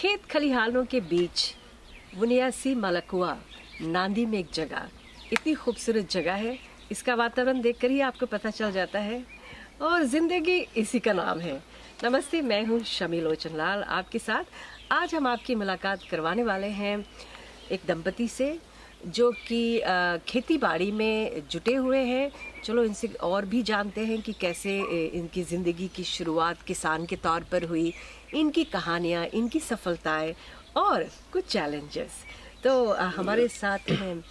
खेत खलिहानों के बीच बुनियासी मलकुआ नांदी में एक जगह, इतनी खूबसूरत जगह है, इसका वातावरण देखकर ही आपको पता चल जाता है और ज़िंदगी इसी का नाम है। नमस्ते, मैं हूँ शमी लोचनलाल आपके साथ। आज हम आपकी मुलाकात करवाने वाले हैं एक दंपति से जो कि खेती बाड़ी में जुटे हुए हैं। चलो इनसे और भी जानते हैं कि कैसे इनकी ज़िंदगी की शुरुआत किसान के तौर पर हुई, इनकी कहानियाँ, इनकी सफलताएं और कुछ चैलेंजेस। तो हमारे साथ हैं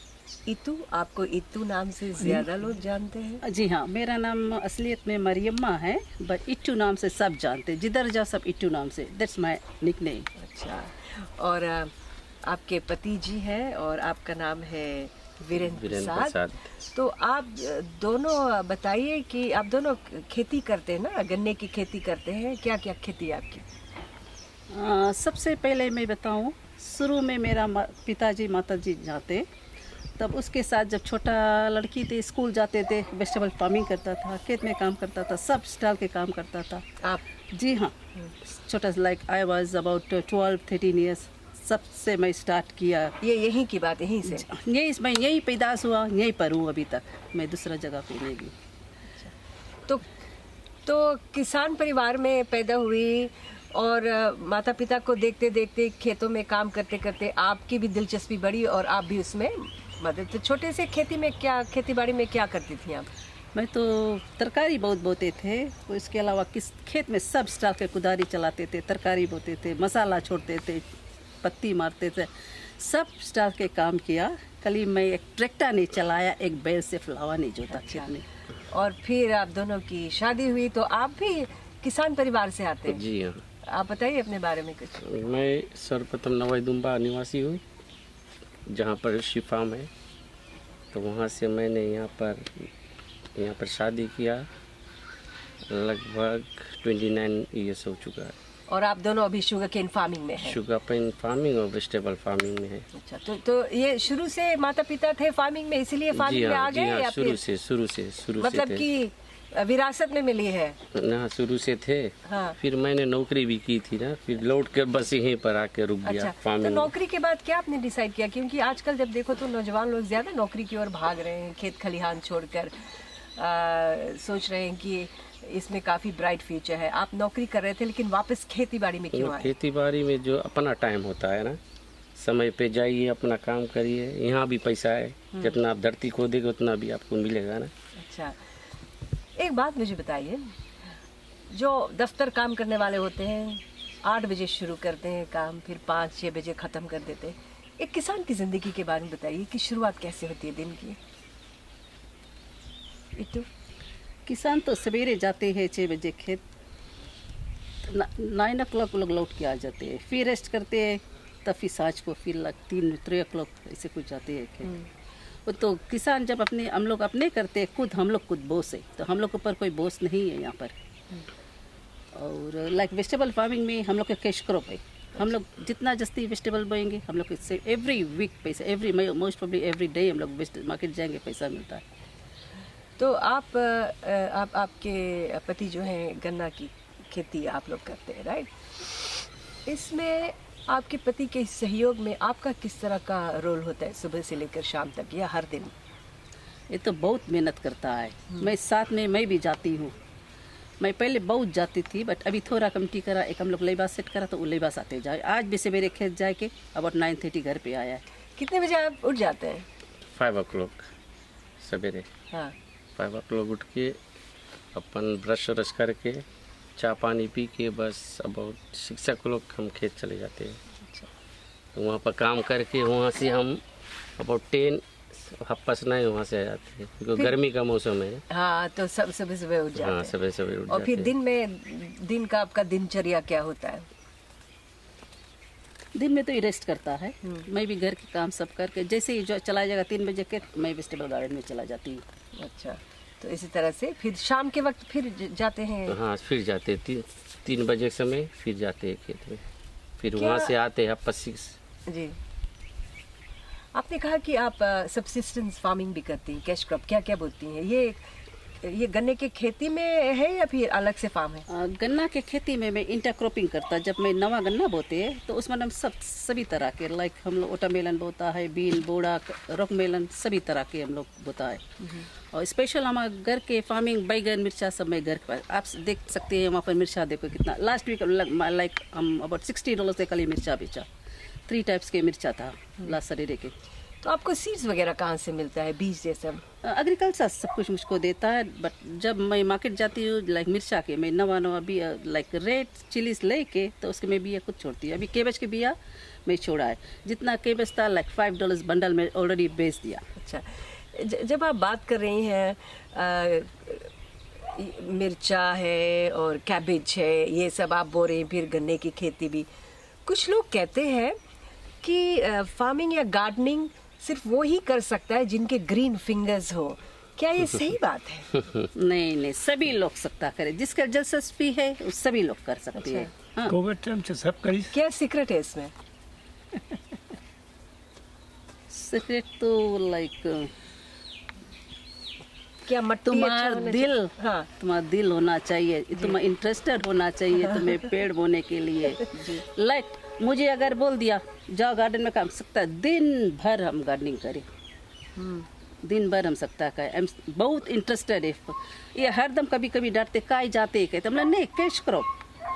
इतू। आपको इतू नाम से ज़्यादा लोग जानते हैं? जी हाँ, मेरा नाम असलियत में मरियम्मा है, बट इट्टू नाम से सब जानते हैं। जिधर जाओ सब इट्टू नाम से, दैट्स माय निकनेम। अच्छा, और आपके पति जी हैं और आपका नाम है वीरेंद्र प्रसाद। तो आप दोनों बताइए कि आप दोनों खेती करते हैं ना, गन्ने की खेती करते हैं। क्या क्या खेती है आपकी? सबसे पहले मैं बताऊं, शुरू में मेरा पिताजी माताजी जाते, तब उसके साथ जब छोटा लड़की थी स्कूल जाते थे, वेजिटेबल फार्मिंग करता था, खेत में काम करता था, सब स्टाइल के काम करता था। आप? जी हाँ, छोटा like I was about 12-13 years, सबसे मैं स्टार्ट किया। ये यहीं की बात, यहीं से? मैं यहीं पैदाश हुआ, यहीं पर हूँ अभी तक, मैं दूसरा जगह पे नहीं गई। तो किसान परिवार में पैदा हुई और माता पिता को देखते देखते खेतों में काम करते करते आपकी भी दिलचस्पी बढ़ी और आप भी उसमें मदद। तो छोटे से खेती बाड़ी में क्या करती थी आप? मैं तो तरकारी बहुत बोते थे, इसके अलावा किस खेत में सब स्टाइल के कुदारी चलाते थे, तरकारी बोते थे, मसाला छोड़ते थे, पत्ती मारते थे, सब स्टाइल के काम किया। कभी मैं एक ट्रैक्टर नहीं चलाया, एक बैल से फुलावा नहीं जोता खेत में। और फिर आप दोनों की शादी हुई, तो आप भी किसान परिवार से आते हैं? जी हाँ। आप बताइए अपने बारे में कुछ। मैं सर्वप्रथम नवाईदुम्बा निवासी हूँ, जहाँ पर ऋषि फार्म है। तो वहाँ से मैंने यहाँ पर शादी किया। लगभग 29 ईयर्स हो चुका है। और आप दोनों अभी शुगर केन फार्मिंग में हैं? शुगर केन फार्मिंग और वेजिटेबल फार्मिंग में है। अच्छा, तो ये शुरू से माता पिता थे फार्मिंग में, इसीलिए फार्मिंग में आ गए? हाँ, या शुरू से मतलब कि विरासत में मिली है ना? शुरू से थे। हाँ। फिर मैंने नौकरी भी की थी ना, फिर लौट कर बस यहीं पर आके रुक गया। अच्छा, फार्मिंग। तो नौकरी के बाद क्या आपने डिसाइड किया? क्योंकि आजकल जब देखो तो नौजवान लोग ज्यादा नौकरी की ओर भाग रहे हैं, खेत खलिहान छोड़कर सोच रहे हैं कि इसमें काफी ब्राइट फ्यूचर है। आप नौकरी कर रहे थे लेकिन वापस खेती बाड़ी में क्यों आए? खेती बाड़ी में जो अपना टाइम होता है ना, समय पे जाइए, अपना काम करिए। यहाँ भी पैसा है, जितना आप धरती खोदेंगे उतना भी आपको मिलेगा ना। अच्छा, एक बात मुझे बताइए, जो दफ्तर काम करने वाले होते हैं 8 बजे शुरू करते हैं काम, फिर 5-6 बजे ख़त्म कर देते हैं, एक किसान की ज़िंदगी के बारे में बताइए कि शुरुआत कैसे होती है दिन की? इतू? किसान तो सवेरे जाते हैं 6 बजे खेत, 9 o'clock लोग लौट के आ जाते हैं, फिर रेस्ट करते हैं, तब फिर साँझ को फिर 3 o'clock ऐसे कुछ जाते हैं खेत। वो तो किसान जब हम लोग अपने करते हैं खुद, हम लोग खुद बोस है, तो हम लोग के ऊपर कोई बोस नहीं है यहाँ पर। और लाइक वेजिटेबल फार्मिंग में हम लोग का कैश क्रॉप है, हम लोग जितना जस्ती वेजिटेबल बोएंगे, हम लोग इससे एवरी वीक पैसा, मोस्ट प्रोबेबली एवरी डे हम लोग मार्केट जाएंगे, पैसा मिलता है। तो आपके पति जो हैं गन्ना की खेती आप लोग करते हैं, राइट? इसमें आपके पति के सहयोग में आपका किस तरह का रोल होता है सुबह से लेकर शाम तक या हर दिन? ये तो बहुत मेहनत करता है। मैं साथ में मैं भी जाती हूँ। मैं पहले बहुत जाती थी, बट अभी थोड़ा कमटी करा, एक हम लोग लेबास सेट करा तो वो लेबास आते जाए। आज भी सवेरे खेत जाए के अबाउट 9:30 घर पे आया है। कितने बजे आप उठ जाते हैं? 5 o'clock सवेरे। हाँ। 5 o'clock उठ के अपन ब्रश व्रश करके चाय पानी पी के बस अबाउट 6 o'clock हम खेत चले जाते हैं। अच्छा। तो वहाँ पर काम करके वहाँ से हम अबाउट 10 half-past 9 वहाँ से आ जाते हैं, क्योंकि गर्मी का मौसम है। हाँ, तो सब सुबह उठ जाते हैं। हाँ, सुबह उठ जाते हैं। और फिर दिन का आपका दिनचर्या क्या होता है? दिन में तो ये रेस्ट करता है, मैं भी घर के काम सब करके, जैसे ही जो चला जाएगा 3 बजे के, मैं वेजिटेबल गार्डन में चला जाती हूँ। अच्छा, तो इसी तरह से फिर शाम के वक्त फिर जाते हैं? तो हाँ, फिर जाते हैं 3 बजे के समय, फिर जाते हैं खेत में, फिर वहाँ से आते हैं 6। जी, आपने कहा कि आप सब्सिस्टेंस फार्मिंग भी करती हैं, कैश क्रॉप क्या क्या बोलती हैं? ये ये गन्ने की खेती में है या फिर अलग से फार्म है? गन्ना के खेती में मैं इंटरक्रॉपिंग करता। जब मैं नवा गन्ना बोते हैं तो उसमें हम सभी तरह के लाइक हम लोग वाटरमेलन बोता है, बीन, बोड़ा, रॉक मेलन, सभी तरह के हम लोग बोता है। और स्पेशल हमारे घर के फार्मिंग बैगन, मिर्चा सब मैं घर के पास आप देख सकते हैं। वहाँ पर मिर्चा देखो कितना, लास्ट वीक लाइक हम अबाउट $60 से कल मिर्चा बेचा। 3 टाइप्स के मिर्चा था लास्ट सैटरडे के। तो आपको सीड्स वगैरह कहाँ से मिलता है, बीज ये सब? एग्रीकल्चर सब कुछ मुझको देता है, बट जब मैं मार्केट जाती हूँ लाइक मिर्चा के, मैं नवा भी लाइक रेड चिलीज लेके तो उसके मैं बिया कुछ छोड़ती हूँ। अभी केबेज के बिया मैं छोड़ा है, जितना केबेज था लाइक $5 बंडल में ऑलरेडी बेच दिया। अच्छा, जब आप बात कर रही हैं मिर्चा है और कैबेज है, ये सब आप बो रहे हैं, फिर गन्ने की खेती भी, कुछ लोग कहते हैं कि फार्मिंग या गार्डनिंग सिर्फ वो ही कर सकता है जिनके ग्रीन फिंगर्स हो। क्या ये सही बात है? नहीं, सभी लोग सकता करे, जिसका दिलचस्पी है वो सभी लोग कर सकते हैं। हाँ। कोविड टाइम से सब करी। क्या सीक्रेट है इसमें? सीक्रेट तो लाइक क्या मट्टी तुम्हारा अच्छा होना दिल, चाहिए? हाँ, तुम्हारा दिल होना चाहिए, तुम्हारा इंटरेस्टेड होना चाहिए तुम्हें पेड़ बोने के लिए। लाइक मुझे अगर बोल दिया जाओ गार्डन में काम सकता है, दिन भर हम गार्डनिंग करें, दिन भर हम सकता है। बहुत इंटरेस्टेड है ये। हरदम कभी कभी डांटते काय जाते कहते, हम नहीं कैश करो,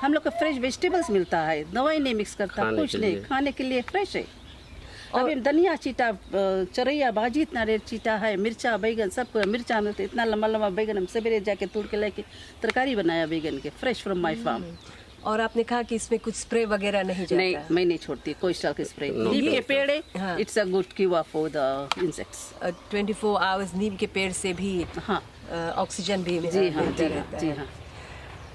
हम लोग को फ्रेश वेजिटेबल्स मिलता है, दवाई नहीं मिक्स करता, कुछ नहीं, खाने के लिए फ्रेश है। अभी धनिया चीटा, चरैया भाजी इतना रेट चीटा है, मिर्चा बैगन सब मिर्चा मिलते, इतना लंबा लंबा बैगन हम सवेरे जाके तोड़ के लेके तरकारी बनाया बैगन के, फ्रेश फ्रॉम माय फार्म। और आपने कहा कि इसमें कुछ स्प्रे वगैरह नहीं जाता नहीं, है? मैं नहीं छोड़ती कोई स्टाइल के स्प्रे। नीम के पेड़ है, हाँ। इट्स अ गुड कीवा फॉर द इंसेक्ट्स। 24 आवर्स नीम के पेड़ से भी हाँ ऑक्सीजन भी जी हाँ मिलता जी रहता हाँ जी है। हाँ।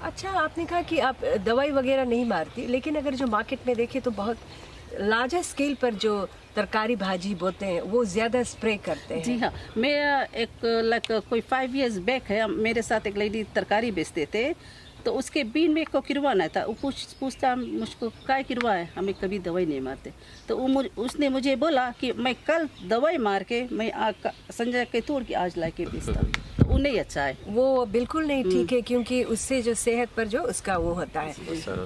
अच्छा, आपने कहा कि आप दवाई वगैरह नहीं मारती, लेकिन अगर जो मार्केट में देखें तो बहुत लार्जर स्केल पर जो तरकारी भाजी बोते हैं वो ज्यादा स्प्रे करते हैं। जी हाँ, मैं एक लाइक कोई 5 years बैक है, मेरे साथ एक लेडी तरकारी बेचते थे, तो उसके बीन में को किरवाना था। वो पूछता मुझको काय किरवा है, हमें कभी दवाई नहीं मारते। तो उसने मुझे बोला कि मैं कल दवाई मार के मैं संजय के तोड़ के आज ला के बेचता, तो वो नहीं अच्छा है, वो बिल्कुल नहीं ठीक है, क्योंकि उससे जो सेहत पर जो उसका वो होता है।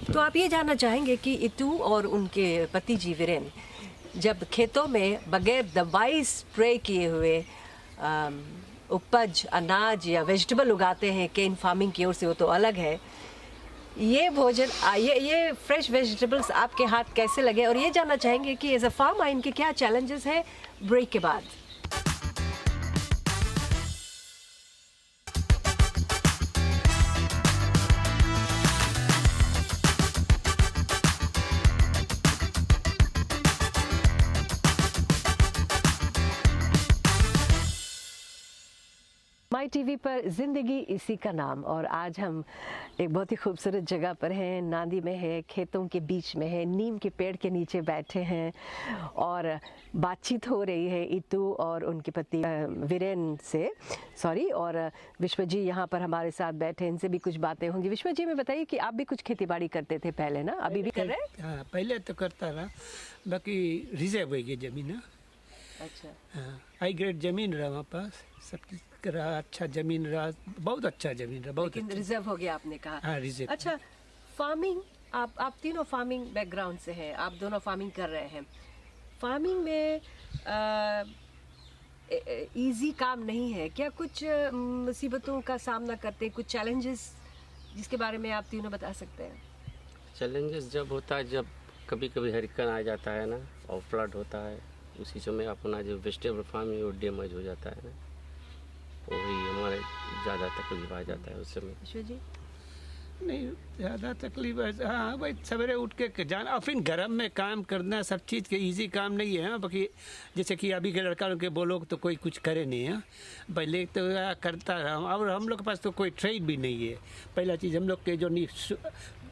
तो आप ये जानना चाहेंगे कि इतू और उनके पति जी वीरेन जब खेतों में बगैर दवाई स्प्रे किए हुए उपज, अनाज या वेजिटेबल उगाते हैं केन फार्मिंग की ओर से, वो तो अलग है। ये भोजन ये फ्रेश वेजिटेबल्स आपके हाथ कैसे लगे, और ये जानना चाहेंगे कि एज अ फार्मर इनके क्या चैलेंजेस है ब्रेक के बाद। माई टीवी पर जिंदगी इसी का नाम, और आज हम एक बहुत ही खूबसूरत जगह पर हैं, नांदी में है, खेतों के बीच में है, नीम के पेड़ के नीचे बैठे हैं और बातचीत हो रही है इतू और उनके पति वीरेन से, सॉरी, और विश्व जी यहाँ पर हमारे साथ बैठे, इनसे भी कुछ बातें होंगी। विश्व जी, में बताइए कि आप भी कुछ खेती बाड़ी करते थे पहले ना, अभी भी कर रहे हैं? हाँ, पहले तो करता रहा, बाकी रिजर्व हो गई जमीन है। अच्छा, हाँ, हाई ग्रेड जमीन रहा वहाँ पास, सब चीज रहा, अच्छा जमीन रहा, बहुत अच्छा जमीन रहा, बहुत लेकिन अच्छा। रिजर्व हो गया आपने कहा। हाँ, रिजर्व। अच्छा, फार्मिंग, आप तीनों फार्मिंग बैकग्राउंड से हैं, आप दोनों फार्मिंग कर रहे हैं। फार्मिंग में इजी काम नहीं है क्या? कुछ मुसीबतों का सामना करते हैं, कुछ चैलेंजेस जिसके बारे में आप तीनों बता सकते हैं? चैलेंजेस जब होता है, जब कभी कभी हरिकेन आ जाता है ना, और फ्लड होता है, उसी समय अपना जो वेजिटेबल फार्म है वो डैमेज हो जाता है ना, वही हमारे ज़्यादा तकलीफ आ जाता है उस समय। विश्व जी? नहीं ज़्यादा तकलीफ है। हाँ भाई, सवेरे उठ के जाना और फिर गर्म में काम करना, सब चीज़ के इजी काम नहीं है। बाकी जैसे कि अभी के लड़का लोग के बोलो तो कोई कुछ करे नहीं है, पहले तो करता रहा। और हम लोग के पास तो कोई ट्रेड भी नहीं है। पहला चीज़ हम लोग के जो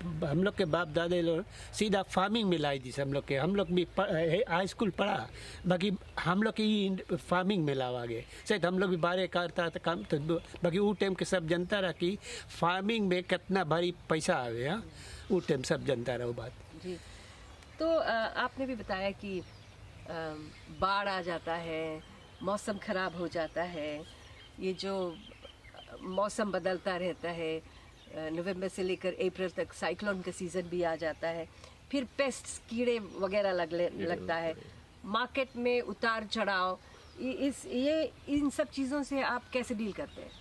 हम लोग के बाप दादे लोग सीधा फार्मिंग में लाई थी। हम लोग भी हाई स्कूल पढ़ा, बाकी हम लोग की फार्मिंग में लावा गए। शायद हम लोग भी बारे करता था काम, तो बाकी वो टाइम के सब जनता रहा कि फार्मिंग में कितना भारी पैसा आवे। हाँ, वो टाइम सब जनता रहा वो बात जी। तो आपने भी बताया कि बाढ़ आ जाता है, मौसम खराब हो जाता है, ये जो मौसम बदलता रहता है, नवंबर से लेकर अप्रैल तक साइक्लोन का सीज़न भी आ जाता है, फिर पेस्ट कीड़े वगैरह लगता है, मार्केट में उतार चढ़ाव, इन सब चीज़ों से आप कैसे डील करते हैं?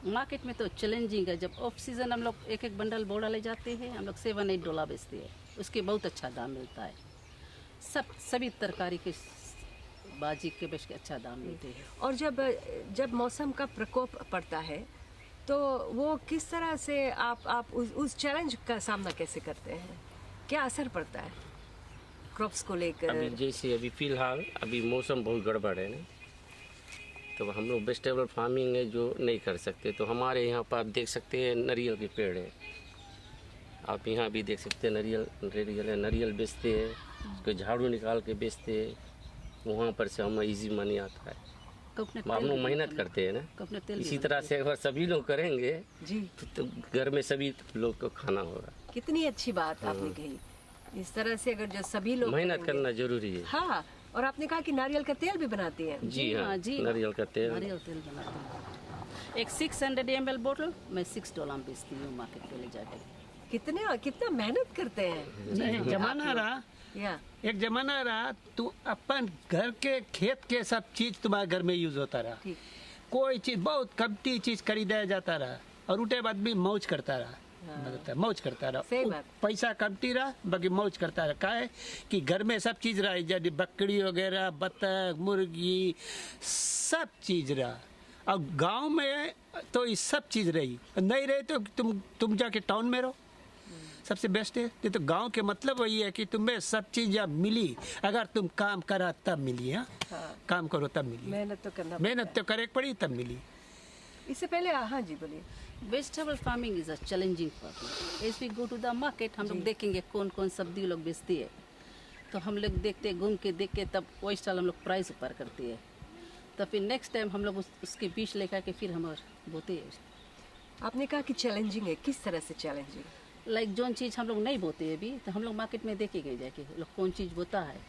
मार्केट में तो चैलेंजिंग है। जब ऑफ सीज़न हम लोग एक एक बंडल बोरा ले जाते हैं, हम लोग $7-8 बेचते हैं, उसके बहुत अच्छा दाम मिलता है। सभी तरकारी के बाजी के बेच के अच्छा दाम मिलते हैं। और जब मौसम का प्रकोप पड़ता है तो वो किस तरह से आप उस चैलेंज का सामना कैसे करते हैं? क्या असर पड़ता है क्रॉप्स को लेकर? अभी जैसे अभी फिलहाल अभी मौसम बहुत गड़बड़ है ना, तो हम लोग वेजिटेबल फार्मिंग है जो नहीं कर सकते। तो हमारे यहाँ पर आप देख सकते हैं नारियल के पेड़ है, आप यहाँ भी देख सकते हैं नारियल बेचते हैं, उसको झाड़ू निकाल के बेचते हैं, वहाँ पर से हमें इजी मनी आता है। हम लोग मेहनत करते हैं ना, इसी तरह से अगर सभी लोग करेंगे जी तो घर में सभी लोग को खाना होगा। कितनी अच्छी बात आपने कही। इस तरह से अगर जो सभी लोग मेहनत करना जरूरी है। हाँ, और आपने कहा कि नारियल का तेल भी बनाती हैं। जी हाँ, नारियल का तेल बनाते हैं। एक 600 ml बोतल मैं $6 बेचती हूँ मार्केट पे ले जाके। कितना मेहनत करते हैं। एक जमाना रहा, या एक जमाना रहा तू अपन घर के खेत के सब चीज तुम्हारे घर में यूज होता रहा, ठीक। कोई चीज बहुत कमती चीज खरीदा जाता रहा और उठे बाद भी मौज करता रहा। मतलब मौज करता रहा, सही बात। पैसा कमती रहा बाकी मौज करता रहा। का है कि घर में सब चीज रहा, जैसे बकरी वगैरह, बतख, मुर्गी, सब चीज रहा। और गांव में तो ये सब चीज रही, नहीं रही तो तुम जाके टाउन में रहो, सबसे बेस्ट है। तो गांव के मतलब वही है कि तुम्हें सब चीज जब मिली, अगर तुम काम करा तब मिली। हाँ, काम करो तब मिली, मेहनत तो करना मेहनत तो करे पड़ी तब मिली। इससे पहले हाँ जी बोलिए। Vegetable farming is a challenging farming. As we go to the market हम लोग देखेंगे कौन कौन सब्जी लोग बेचती है, तो हम लोग देखते घूम के देख के तब वही स्टाइल हम लोग प्राइस ऊपर करती है। तो फिर नेक्स्ट टाइम हम लोग उसके बीज लेकर के फिर हम बोते हैं। आपने कहा कि चैलेंजिंग है, किस तरह से चैलेंजिंग? लाइक जोन चीज़ हम लोग नहीं बोते अभी, तो हम लोग मार्केट में देखेंगे जाके लोग कौन चीज़ बोता है,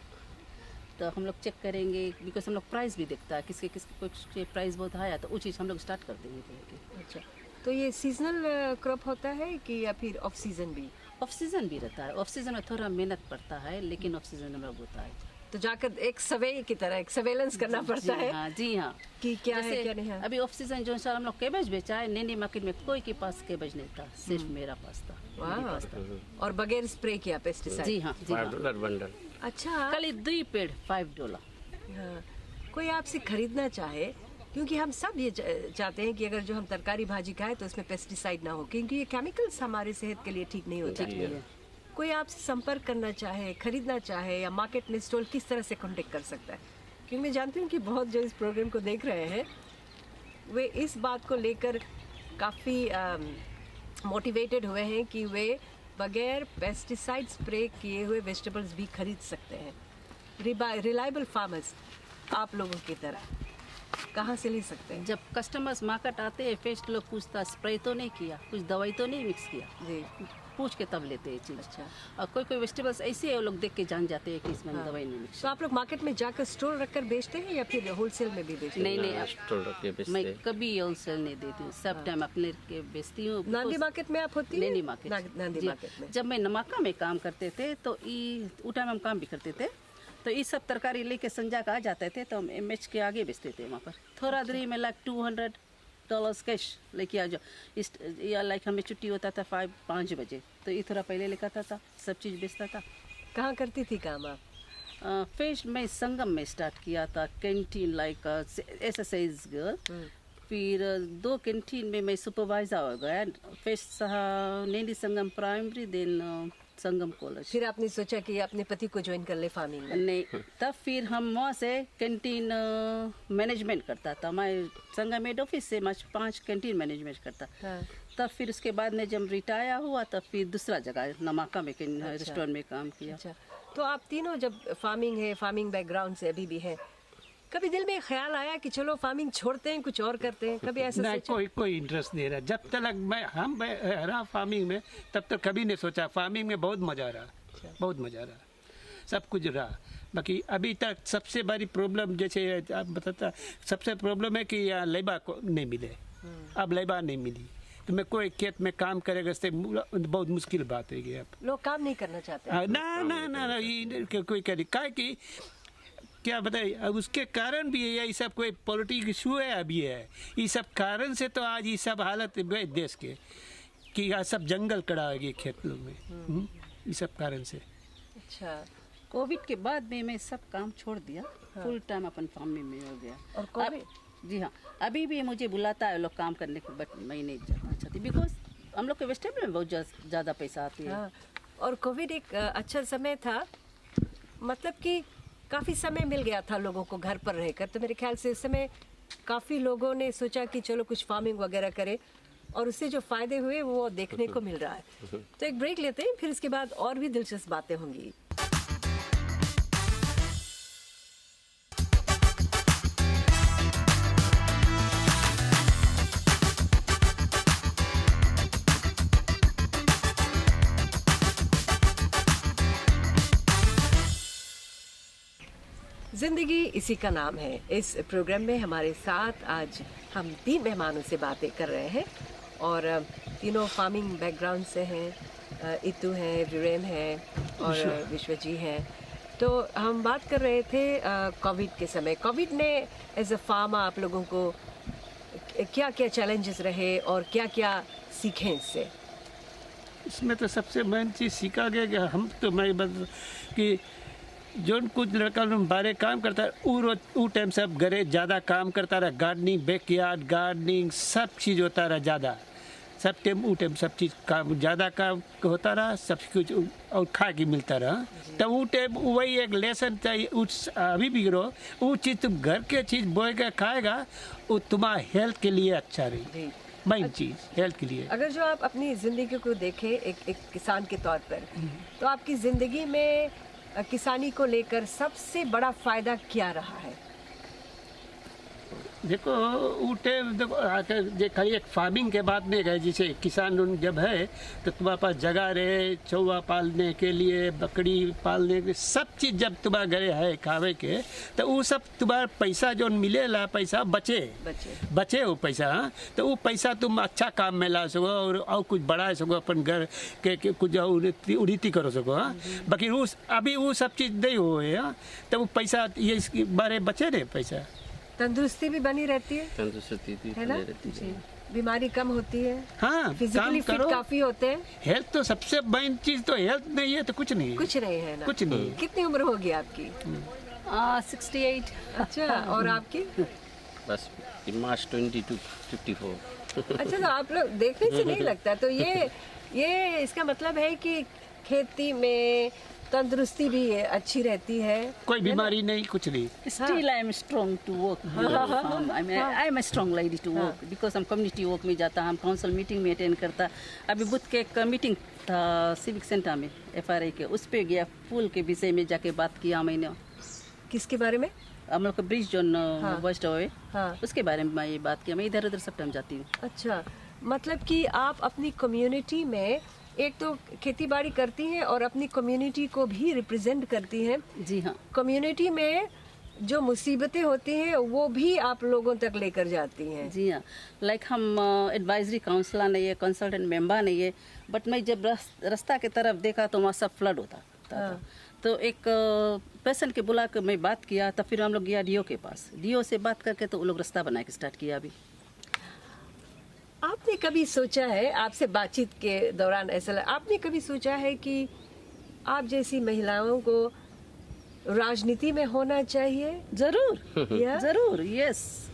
तो हम लोग चेक करेंगे। बिकॉज हम लोग प्राइस भी देखता है, किसके कुछ प्राइस बहुत आया तो वो चीज़ हम लोग स्टार्ट कर देंगे। अच्छा, तो ये सीजनल क्रॉप होता है कि या फिर ऑफ सीजन भी? ऑफ सीजन भी रहता है। ऑफ सीजन में थोड़ा मेहनत पड़ता है, लेकिन ऑफ सीजन हम लोग होता है तो जाकर एक सर्वे की तरह एक सर्वेलेंस करना पड़ता है। हाँ जी हाँ, कि क्या है जैसे क्या नहीं है। अभी ऑफ सीजन जो सर हम लोग कैबेज बेचा है, नैनी मार्केट में कोई के पास कैबेज नहीं था, सिर्फ मेरा पास था। मेरे पास था। और बगैर स्प्रे किया पेस्टिसाइड? जी हाँ जी हाँ। $5 बंडल। अच्छा, खाली 2 पेड़ $5। हाँ। कोई आपसे खरीदना चाहे, क्योंकि हम सब ये चाहते हैं कि अगर जो हम तरकारी भाजी खाएं तो उसमें पेस्टिसाइड ना हो, क्योंकि ये केमिकल्स हमारे सेहत के लिए ठीक नहीं होते। कोई आपसे संपर्क करना चाहे, खरीदना चाहे, या मार्केट में स्टॉल किस तरह से कांटेक्ट कर सकता है? क्योंकि मैं जानती हूँ कि बहुत जो इस प्रोग्राम को देख रहे हैं वे इस बात को लेकर काफ़ी मोटिवेटेड हुए हैं कि वे बगैर पेस्टिसाइड स्प्रे किए हुए वेजिटेबल्स भी खरीद सकते हैं। रिलायबल फार्मर्स आप लोगों की तरह कहाँ से ले सकते हैं? जब कस्टमर्स मार्केट आते हैं, फर्स्ट लोग पूछता स्प्रे तो नहीं किया, कुछ दवाई तो नहीं मिक्स किया, जी, पूछ के तब लेते हैं चीज़। अच्छा। और कोई कोई वेजिटेबल्स ऐसे है लोग देख के जान जाते हैं कि इसमें दवाई नहीं मिक्स। तो आप लोग मार्केट में जाकर स्टोर रखकर बेचते हैं या फिर होलसेल में भी बेचते हैं? नहीं स्टोर रख के बेचते मैं हैं। कभी होलसेल नहीं देती हूँ, सब टाइम अपने के बेचती हूँ। नांदी मार्केट में आप होती हैं? नैनी मार्केट। नांदी जी। मार्केट में। जब मैं नमाका में काम करते थे तो उस टाइम हम काम भी करते थे, तो ये सब तरकारी लेके संजा का आ जाते थे, तो हम MH के आगे बेचते थे वहाँ पर। थोड़ा देरी में लाइक $200 कैश लेके आ जाओ। या लाइक हमें छुट्टी होता था 5 बजे, तो ये थोड़ा पहले लेकर आता था, सब चीज़ बेचता था। कहाँ करती थी काम आप? फिर मैं संगम में स्टार्ट किया था कैंटीन, लाइक एक्सरसाइज गर्ल। फिर 2 कैंटीन में मैं सुपरवाइजर हो गया। फिर नैनी संगम प्राइमरी, देन संगम कॉलेज। फिर आपने सोचा कि अपने पति को ज्वाइन कर ले फार्मिंग में? नहीं, तब फिर हम वहाँ से कैंटीन मैनेजमेंट करता था। मैं संगम हेड ऑफिस से 5 कैंटीन मैनेजमेंट करता। हाँ। तब फिर उसके बाद में जब रिटायर हुआ तब फिर दूसरा जगह नमाका में रेस्टोरेंट में काम किया। अच्छा, तो आप तीनों जब फार्मिंग बैकग्राउंड से अभी भी हैं, कभी दिल में ख्याल आया कि चलो फार्मिंग छोड़ते हैं कुछ और करते हैं? कभी ऐसा नहीं, सोचा? कोई इंटरेस्ट नहीं रहा। जब तक हम रहा फार्मिंग में, तब तक कभी नहीं सोचा। फार्मिंग में बहुत मजा रहा, बहुत मजा रहा। सब कुछ रहा। बाकी अभी तक सबसे बड़ी प्रॉब्लम जैसे आप बताता, सबसे प्रॉब्लम है कि यहाँ लेबर को नहीं मिले। अब लेबर नहीं मिली तो मैं कोई खेत में काम करेगा इससे बहुत मुश्किल बात है। अब लोग काम नहीं करना चाहते। ना ये कोई करे का कि क्या बताइए। अब उसके कारण भी है, ये सब कोई पॉलिटिक इशू है अभी है। इस सब कारण से तो आज ये सब हालत है देश के कि आज सब जंगल कड़ा है खेतों में, इस सब कारण से। अच्छा, कोविड के बाद में मैं सब काम छोड़ दिया, फुल टाइम अपन फार्मिंग में हो गया। और कोविड? जी हाँ, अभी भी मुझे बुलाता है लोग काम करने को, बट मैं नहीं जाना चाहती बिकॉज हम लोग के वेजिटेबल में बहुत ज़्यादा पैसा आती है। हाँ, और कोविड एक अच्छा समय था, मतलब कि काफ़ी समय मिल गया था लोगों को घर पर रहकर। तो मेरे ख्याल से इस समय काफ़ी लोगों ने सोचा कि चलो कुछ फार्मिंग वगैरह करें, और उससे जो फायदे हुए वो देखने को मिल रहा है। तो एक ब्रेक लेते हैं, फिर इसके बाद और भी दिलचस्प बातें होंगी। जिंदगी इसी का नाम है। इस प्रोग्राम में हमारे साथ आज हम 3 मेहमानों से बातें कर रहे हैं, और तीनों फार्मिंग बैकग्राउंड से हैं। इतू हैं, वीरेन हैं और विश्वजी हैं। तो हम बात कर रहे थे कोविड के समय। कोविड ने एज अ फार्मर आप लोगों को क्या क्या चैलेंजेस रहे और क्या क्या सीखे इससे? इसमें तो सबसे मेन चीज़ सीखा गया कि हम तो मैं बस कि जो कुछ लड़का बारे काम करता है वो टाइम सब घरे ज़्यादा काम करता रहा। गार्डनिंग, बैकयार्ड गार्डनिंग सब चीज़ होता रहा ज़्यादा। सब टाइम सब चीज़ काम ज़्यादा काम होता रहा, सब कुछ और खा के मिलता रहा। तब वो टाइम वही एक लेसन चाहिए। उस अभी भी करो वो चीज़, तुम घर के चीज़ बोए के खाएगा वो तुम्हारा हेल्थ के लिए अच्छा रही। मेन चीज़ हेल्थ के लिए। अगर जो आप अपनी ज़िंदगी को देखें एक किसान के तौर पर, तो आपकी ज़िंदगी में किसानी को लेकर सबसे बड़ा फायदा क्या रहा है? देखो उठे देखो जे खाली एक फार्मिंग के बाद में गए, जैसे किसान जब है तो तुम्हारे पास जगह रहे चौवा पालने के लिए, बकरी पालने के, सब चीज़ जब तुम्हारे घरे है खावे के, तो वो सब तुम्हारा पैसा जो मिलेला पैसा बचे वो पैसा। तो वो पैसा तुम अच्छा काम में ला सको और कुछ बढ़ा सको, अपन घर के कुछ उन्नति करो सको। बाकी वो अभी वो सब चीज़ नहीं हो है, तो वो पैसा ये इसके बारे बचे रहे पैसा। तंदुरुस्ती भी बनी रहती है, तंदुरुस्ती भी है ना? रहती है। बीमारी कम होती है। हाँ, फिजिकली फिट काफी होते हैं। हेल्थ तो सबसे मेन चीज, तो हेल्थ नहीं है तो कुछ नहीं है। कुछ नहीं है ना? कुछ नहीं। कितनी उम्र होगी आपकी? 68। अच्छा, और आपकी? बस मार्च 22-54। अच्छा, तो आप लोग देखने से नहीं लगता। तो ये इसका मतलब है कि खेती में तंदुरुस्ती भी अच्छी रहती है, कोई बीमारी नहीं, कुछ नहीं। Still I am strong to work. I am a strong lady to work because हम community work में जाता, हम council meeting में attend करता। अभी बुध के एक मीटिंग था civic center में FRA के, उस पे गया, फूल के विषय में जाके बात किया मैंने। किसके बारे में? हम लोग का ब्रिज जो वेस्ट हुए, हाँ, उसके बारे में मैं ये बात किया। मैं इधर उधर सब टाइम जाती हूँ। अच्छा, मतलब कि आप अपनी कम्युनिटी में एक तो खेती बाड़ी करती हैं और अपनी कम्युनिटी को भी रिप्रेजेंट करती हैं। जी हाँ, कम्युनिटी में जो मुसीबतें होती हैं वो भी आप लोगों तक लेकर जाती हैं। जी हाँ, लाइक हम एडवाइजरी काउंसलर नहीं है, कंसल्टेंट मेंबर नहीं है, बट मैं जब रास्ता की तरफ देखा तो वहाँ सब फ्लड होता था। तो एक पर्सन के बुला कर मैं बात किया, तब फिर हम लोग गया डीओ के पास। डीओ से बात करके तो वो लोग रास्ता बना के स्टार्ट किया। अभी आपने कभी सोचा है, आपसे बातचीत के दौरान ऐसा आपने कभी सोचा है कि आप जैसी महिलाओं को राजनीति में होना चाहिए? जरूर या? जरूर, yes,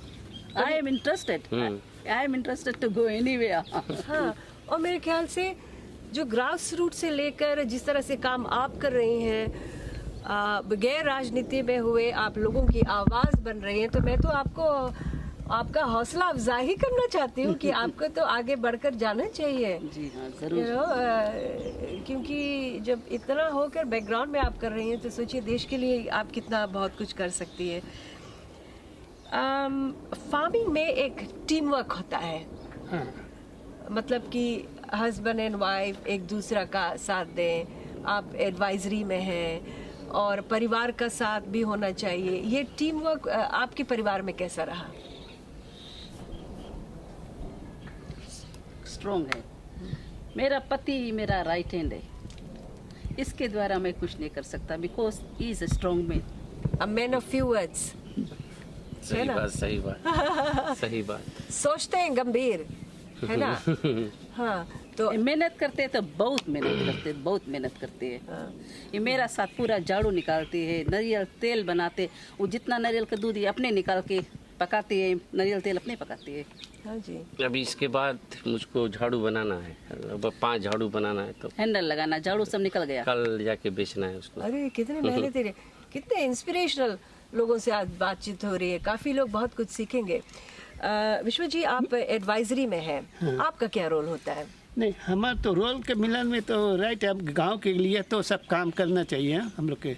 I am interested to go anywhere. हाँ, और मेरे ख्याल से जो ग्रास रूट से लेकर जिस तरह से काम आप कर रही हैं, बगैर राजनीति में हुए आप लोगों की आवाज़ बन रही हैं, तो मैं तो आपका हौसला अफजाई करना चाहती हूँ कि आपको तो आगे बढ़कर जाना चाहिए। जी हाँ, जरूर। क्योंकि जब इतना होकर बैकग्राउंड में आप कर रही हैं, तो सोचिए देश के लिए आप कितना बहुत कुछ कर सकती है। फार्मिंग में एक टीम वर्क होता है। हाँ। मतलब कि हस्बैंड एंड वाइफ एक दूसरा का साथ दें। आप एडवाइजरी में हैं, और परिवार का साथ भी होना चाहिए। ये टीम वर्क आपके परिवार में कैसा रहा? स्ट्रॉन्ग है। मेरा पति मेरा राइट हैंड है, इसके द्वारा मैं कुछ नहीं कर सकता, because he is a strong man. A man of few words। सही ना? बात, सही बात, सही बात। सोचते हैं गंभीर, है ना? हाँ, तो मेहनत करते हैं तो बहुत मेहनत करते हैं, बहुत मेहनत करते हैं। ये मेरा साथ पूरा झाड़ू निकालते हैं, नारियल तेल बनाते, वो जितना नारियल का दूध ये अपने निकाल के पकाते हैं, नारियल तेल अपने पकाते हैं। हाँ जी। अभी इसके बाद मुझको झाड़ू बनाना है, लगभग 5 झाड़ू बनाना है, तो हैंडल लगाना, झाड़ू सब निकल गया। कल जाके बेचना है उसको। अरे कितने मेहनती रहे, कितने इंस्पिरेशनल लोगों से आज बातचीत हो रही है, काफी लोग बहुत कुछ सीखेंगे। विश्व जी, आप एडवाइजरी में हैं, आपका क्या रोल होता है? नहीं, हमारा तो रोल के मिलन में तो राइट है, अब गांव के लिए तो सब काम करना चाहिए हम लोग के।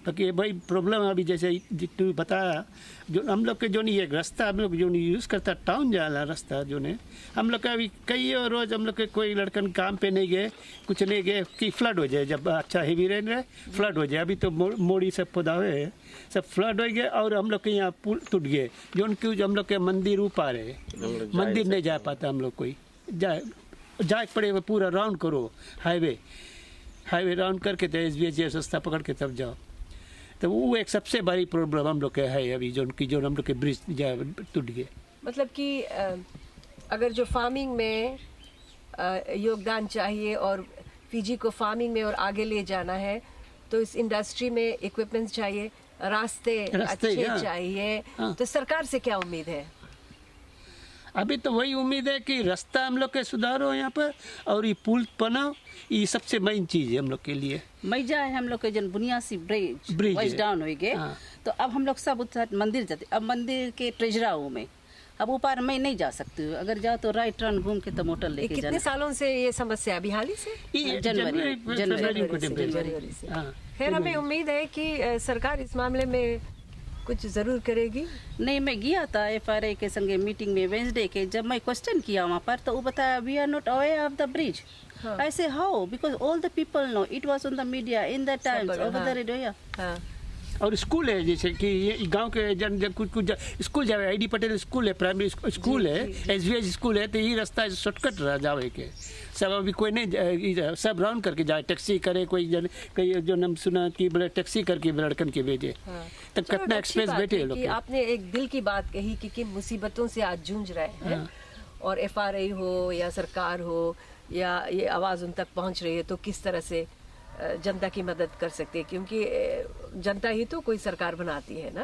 बाकी भाई प्रॉब्लम अभी जैसे तू बताया, जो हम लोग के जो नहीं एक रास्ता हम लोग जो नहीं यूज़ करता, टाउन जाला रास्ता जो ने हम लोग का अभी कई और रोज़ हम लोग के कोई लड़कन काम पे नहीं गए, कुछ नहीं गए कि फ्लड हो जाए, जब अच्छा हेवी रेन रहे फ्लड हो जाए। अभी तो मोड़ी सब खुदा हुए सब फ्लड हो गए और हम लोग के यहाँ पुल टूट गए, जो उनकी हम लोग के मंदिर ऊपर है, मंदिर नहीं जा पाता हम लोग, कोई जाए पड़े पूरा राउंड करो, हाईवे राउंड करके तो SBH रास्ता पकड़ के तब जाओ। तो वो एक सबसे बड़ी प्रॉब्लम हम लोग के है अभी, जो हम लोग के ब्रिज टूट गए। मतलब कि अगर जो फार्मिंग में योगदान चाहिए और फीजी को फार्मिंग में और आगे ले जाना है, तो इस इंडस्ट्री में इक्विपमेंट्स चाहिए, रास्ते अच्छे हाँ। चाहिए। हाँ। तो सरकार से क्या उम्मीद है? अभी तो वही उम्मीद है कि रास्ता हम लोग के सुधारो यहाँ पर, और ये पुल बनाओ, ये सबसे मेन चीज़ है हम लोग के लिए। मैजा है हम लोग के जन बुनियादी ब्रिज है। डाउन हो गए, हाँ। तो अब हम लोग सब उधर मंदिर जाते, अब मंदिर के ट्रेजराओं में, अब ऊपर मैं नहीं जा सकती हूँ, अगर जाओ तो राइट टर्न घूम के तो मोटर ये लेके कितने जाना। सालों से ये समस्या? अभी हाल ही से? ये जनवरी जनवरी से। हाँ। खैर, हमें उम्मीद है कि सरकार इस मामले में कुछ जरूर करेगी। नहीं, मैं गया था FRA के संगे मीटिंग में वेंसडे के, जब मैं क्वेश्चन किया वहाँ पर तो वो बताया we are not aware of the bridge. I say how? Because all the people know it was on the media in the times over the radio. हाँ। और स्कूल है, जैसे कि ये गांव के जन कुछ स्कूल जावे, ID पटेल स्कूल है, प्राइमरी स्कूल है, SBH स्कूल है, तो ये रास्ता शॉर्टकट रहा जावे के। सब अभी कोई नहीं, सब राउंड करके जाए, टैक्सी करे, कोई जन कई जो नाम सुना कि बोले टैक्सी करके लड़कन के भेजे, तब कितना एक्सप्रेस बैठे लोग। आपने एक दिल की बात कही कि किन मुसीबतों से आज जूझ रहे हैं, और FRA हो या सरकार हो या ये आवाज़ उन तक पहुंच रही है, तो किस तरह से जनता की मदद कर सकते हैं, क्योंकि जनता ही तो कोई सरकार बनाती है ना।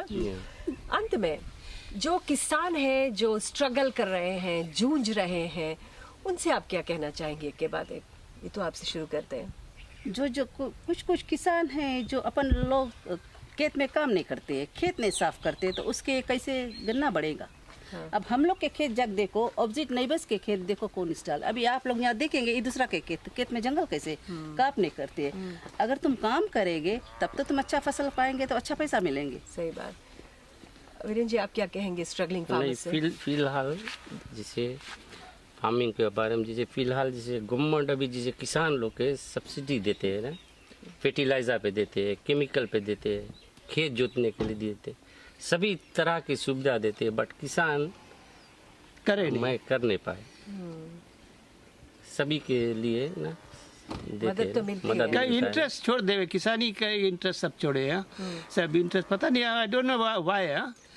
अंत में जो किसान हैं, जो स्ट्रगल कर रहे हैं, जूझ रहे हैं, उनसे आप क्या कहना चाहेंगे? एक के बाद एक, ये तो आपसे शुरू करते हैं। जो कुछ किसान हैं जो अपन लोग खेत में काम नहीं करते, खेत नहीं साफ करते, तो उसके कैसे गन्ना बढ़ेगा। हाँ। अब हम लोग के खेत जग देखो, ऑपोजिट नेबर्स के खेत देखो कौन स्टाइल। अभी आप लोग यहाँ देखेंगे ये दूसरा के खेत में जंगल कैसे काप नहीं करते। अगर तुम काम करेंगे तब तो तुम अच्छा फसल पाएंगे, तो अच्छा पैसा मिलेंगे। सही बात। वीरेंद्र जी, आप क्या कहेंगे स्ट्रगलिंग फार्मर्स से? फिलहाल जैसे फार्मिंग के बारे में, जैसे फिलहाल जैसे गवर्नमेंट अभी जैसे किसान लोग के सब्सिडी देते हैं ना, फर्टिलाइजर पे देते हैं, केमिकल पे देते हैं, खेत जोतने के लिए देते, सभी तरह की सुविधा देते हैं, बट किसान मैं कर नहीं पाए। सभी के लिए ना मदद तो मिलती है। का इंटरेस्ट छोड़ देवे, किसानी का इंटरेस्ट सब छोड़े हैं, सब इंटरेस्ट पता नहीं, आई डोंट नो व्हाई।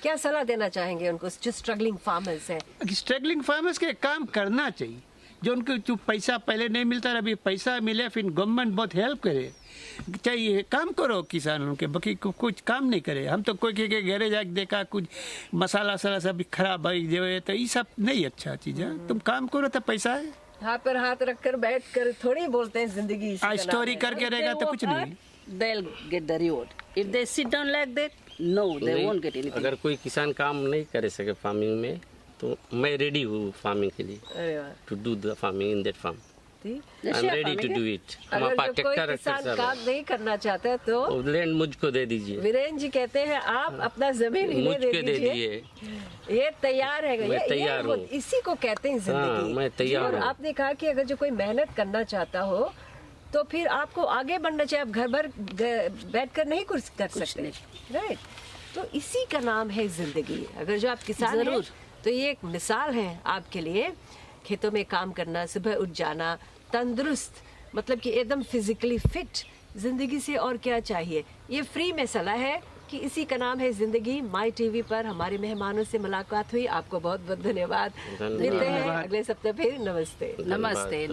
क्या सलाह देना चाहेंगे उनको जो स्ट्रगलिंग फार्मर्स हैं? स्ट्रगलिंग फार्मर्स के काम करना चाहिए, जो उनको जो पैसा पहले नहीं मिलता, अभी पैसा मिले, फिर गवर्नमेंट बहुत हेल्प करे, चाहिए काम करो किसानों के, बाकी कुछ काम नहीं करे। हम तो कोई के घरे जाके देखा कुछ मसाला वसाला सब खराब है जो है, तो ये सब नहीं अच्छा चीज़ है। तुम काम करो तो पैसा है। हाथ पर हाथ रखकर बैठ कर थोड़ी बोलते हैं जिंदगी स्टोरी करके रहेगा तो कुछ नहीं। They'll get the reward. If they sit down like that, no, they won't get anything. अगर कोई किसान काम नहीं कर सके फार्मिंग में, तो मैं रेडी हूँ फार्मिंग के लिए, अरे वाह, to do the farming in that farm. ठीक। I am ready to do it. हमारे पास अगर कोई ट्रैक्टर किसान काम नहीं करना चाहता है तो लैंड मुझको दे दीजिए। वीरेंद्र जी कहते हैं आप अपना जमीन इन्हें दे मुझको दे दीजिए, दीजिए, ये तैयार है। मैं तैयार हूँ। इसी को कहते हैं जिंदगी। हाँ, मैं तैयार और हूँ। आपने कहा कि अगर जो कोई मेहनत करना चाहता हो तो फिर आपको आगे बढ़ना चाहिए। आप घर भर बैठ कर नहीं कुछ कर सकते, राइट। तो इसी का नाम है जिंदगी। अगर जो आप किसान हैं जरूर। तो ये एक मिसाल है आपके लिए। खेतों में काम करना, सुबह उठ जाना, तंदुरुस्त, मतलब कि एकदम फिजिकली फिट। जिंदगी से और क्या चाहिए। ये फ्री में सलाह है कि इसी का नाम है जिंदगी। माई टीवी पर हमारे मेहमानों से मुलाकात हुई। आपको बहुत बहुत धन्यवाद। मिलते हैं अगले सप्ताह फिर। नमस्ते। नमस्ते।